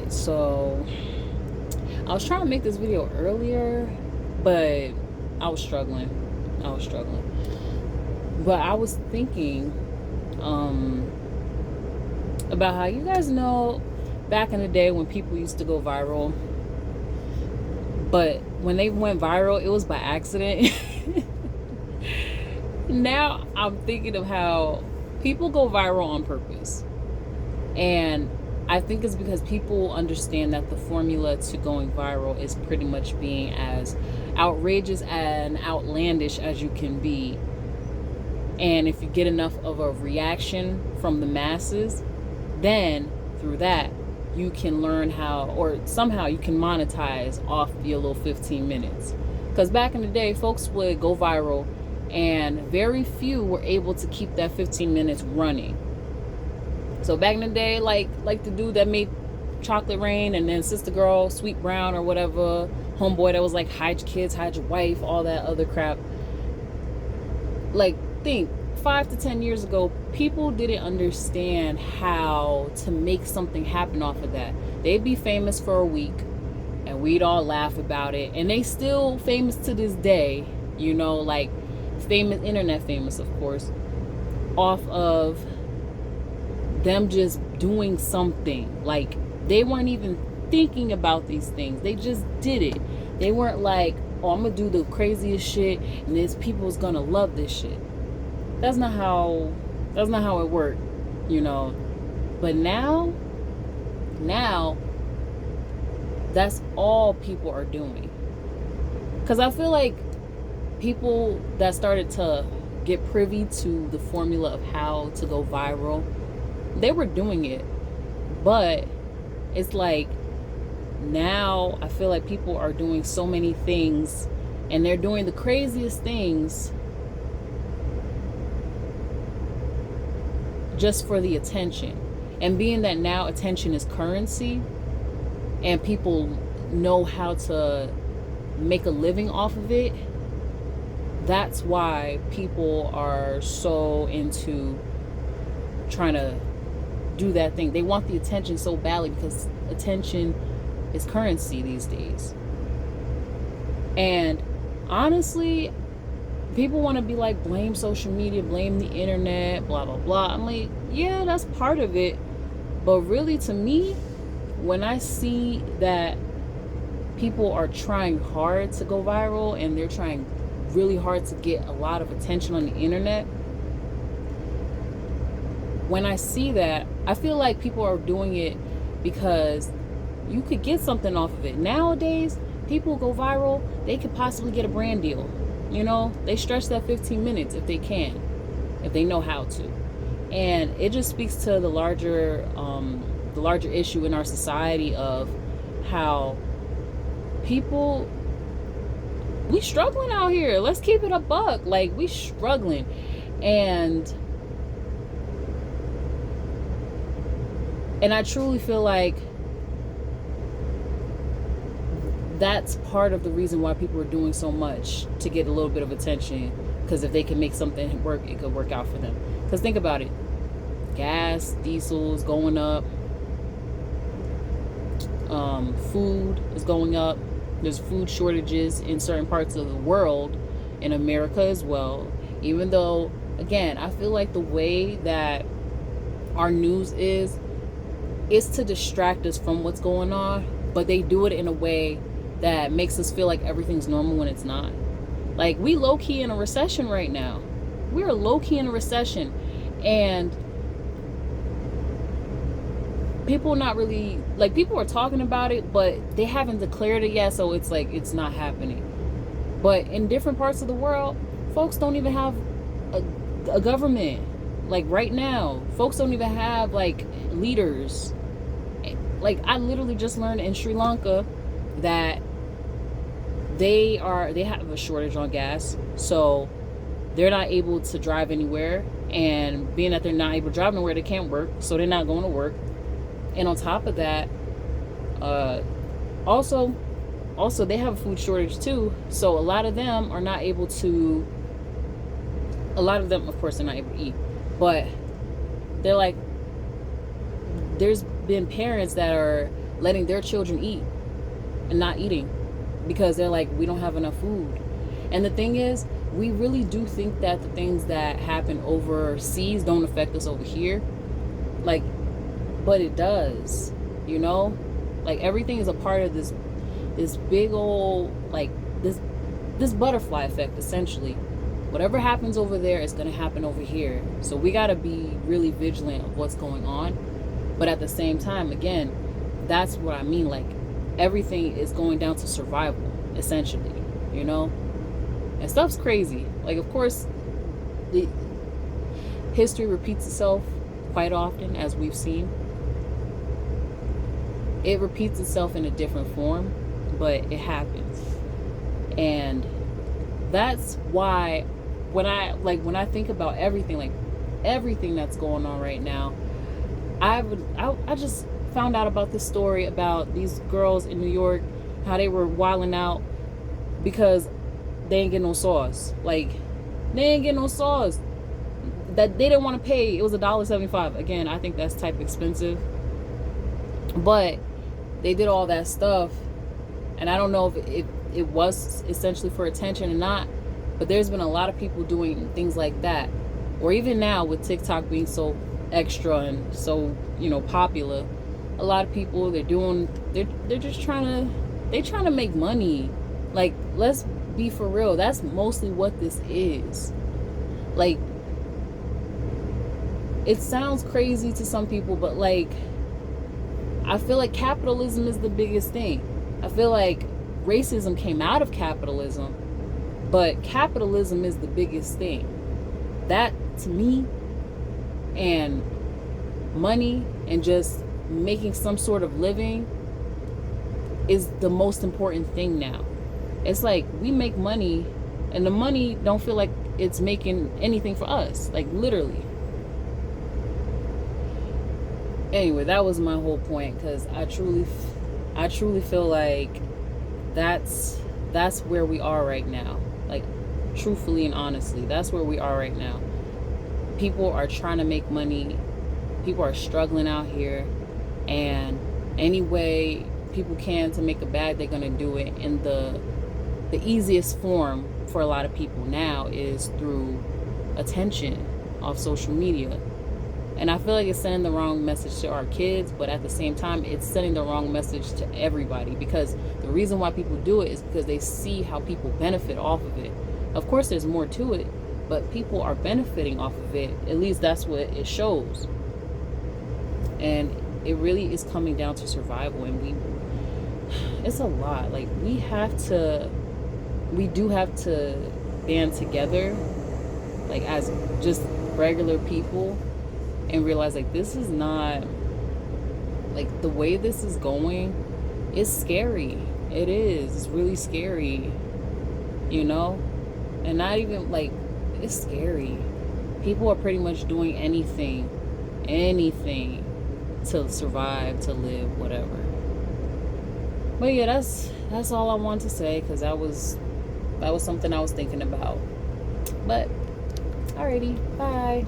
So I was trying to make this video earlier, but I was struggling. But I was thinking about how, you guys know, back in the day when people used to go viral, but when they went viral, it was by accident. Now I'm thinking of how people go viral on purpose. And I think it's because people understand that the formula to going viral is pretty much being as outrageous and outlandish as you can be. And if you get enough of a reaction from the masses, then through that, you can learn how, or somehow you can monetize off your little 15 minutes. Because back in the day, folks would go viral and very few were able to keep that 15 minutes running. So back in the day, like the dude that made Chocolate Rain, and then Sister Girl, Sweet Brown, or whatever, homeboy that was like, hide your kids, hide your wife, all that other crap. Like, think 5 to 10 years ago, people didn't understand how to make something happen off of that. They'd be famous for a week and we'd all laugh about it, and they still famous to this day, you know, like famous, internet famous, of course, off of them just doing something. Like, they weren't even thinking about these things, they just did it. They weren't like, oh, I'm gonna do the craziest shit and this people's gonna love this shit. That's not how it worked, you know. But now that's all people are doing. Because I feel like people that started to get privy to the formula of how to go viral, they were doing it. But it's like, now I feel like people are doing so many things, and they're doing the craziest things just for the attention. And being that now attention is currency and people know how to make a living off of it, that's why people are so into trying to do that thing. They want the attention so badly because attention is currency these days. And honestly, people want to be like, blame social media, blame the internet, blah blah blah. I'm like, yeah, that's part of it, but really, to me, when I see that people are trying hard to go viral and they're trying really hard to get a lot of attention on the internet, when I see that, I feel like people are doing it because you could get something off of it. Nowadays, people go viral, they could possibly get a brand deal. You know, they stretch that 15 minutes if they can, if they know how to. And it just speaks to the larger issue in our society of how people, we struggling out here. Let's keep it a buck. Like, we struggling. And I truly feel like that's part of the reason why people are doing so much, to get a little bit of attention. Because if they can make something work, it could work out for them. Because think about it, gas, diesel's going up, food is going up. There's food shortages in certain parts of the world, in America as well. Even though, again, I feel like the way that our news is to distract us from what's going on, but they do it in a way that makes us feel like everything's normal when it's not. Like, we low-key in a recession right now. We are low-key in a recession, and people not really, like, people are talking about it, but they haven't declared it yet, so it's like, it's not happening. But in different parts of the world, folks don't even have a government. Like, right now, folks don't even have, like, leaders. Like, I literally just learned in Sri Lanka that they have a shortage on gas, so they're not able to drive anywhere. And being that they're not able to drive nowhere, they can't work, so they're not going to work. And on top of that, also they have a food shortage too, so a lot of them, of course, they're not able to eat. But they're like, there's been parents that are letting their children eat and not eating because they're like, we don't have enough food. And the thing is, we really do think that the things that happen overseas don't affect us over here. Like, but it does, you know? Like, everything is a part of this big old, like, this butterfly effect, essentially. Whatever happens over there is going to happen over here. So we got to be really vigilant of what's going on. But at the same time, again, that's what I mean. Like, everything is going down to survival, essentially, you know? And stuff's crazy. Like, of course, the history repeats itself quite often, as we've seen. It repeats itself in a different form, but it happens. And that's why when I think about everything, like everything that's going on right now, I just found out about this story about these girls in New York, how they were wilding out because they ain't get no sauce. Like, they ain't get no sauce. That they didn't want to pay. It was $1.75. Again, I think that's type expensive. But they did all that stuff, and I don't know if it was essentially for attention or not. But there's been a lot of people doing things like that, or even now with TikTok being so extra and so, you know, popular, a lot of people they're just trying to make money. Like, let's be for real. That's mostly what this is. Like, it sounds crazy to some people, but like, I feel like capitalism is the biggest thing. I feel like racism came out of capitalism, but capitalism is the biggest thing. That, to me, and money and just making some sort of living is the most important thing now. It's like, we make money and the money don't feel like it's making anything for us, like, literally. Anyway, that was my whole point, because I truly feel like that's where we are right now. Like, truthfully and honestly, that's where we are right now. People are trying to make money. People are struggling out here, and any way people can to make a bag, they're gonna do it. And the easiest form for a lot of people now is through attention off social media. And I feel like it's sending the wrong message to our kids, but at the same time, it's sending the wrong message to everybody, because the reason why people do it is because they see how people benefit off of it. Of course, there's more to it, but people are benefiting off of it. At least that's what it shows. And it really is coming down to survival, and it's a lot. Like, we do have to band together, like, as just regular people, and realize, like, this is not, like, the way this is going is scary. It is. It's really scary, you know? And not even, like, it's scary. People are pretty much doing anything to survive, to live, whatever. But yeah, that's all I want to say, because that was something I was thinking about. But alrighty, bye.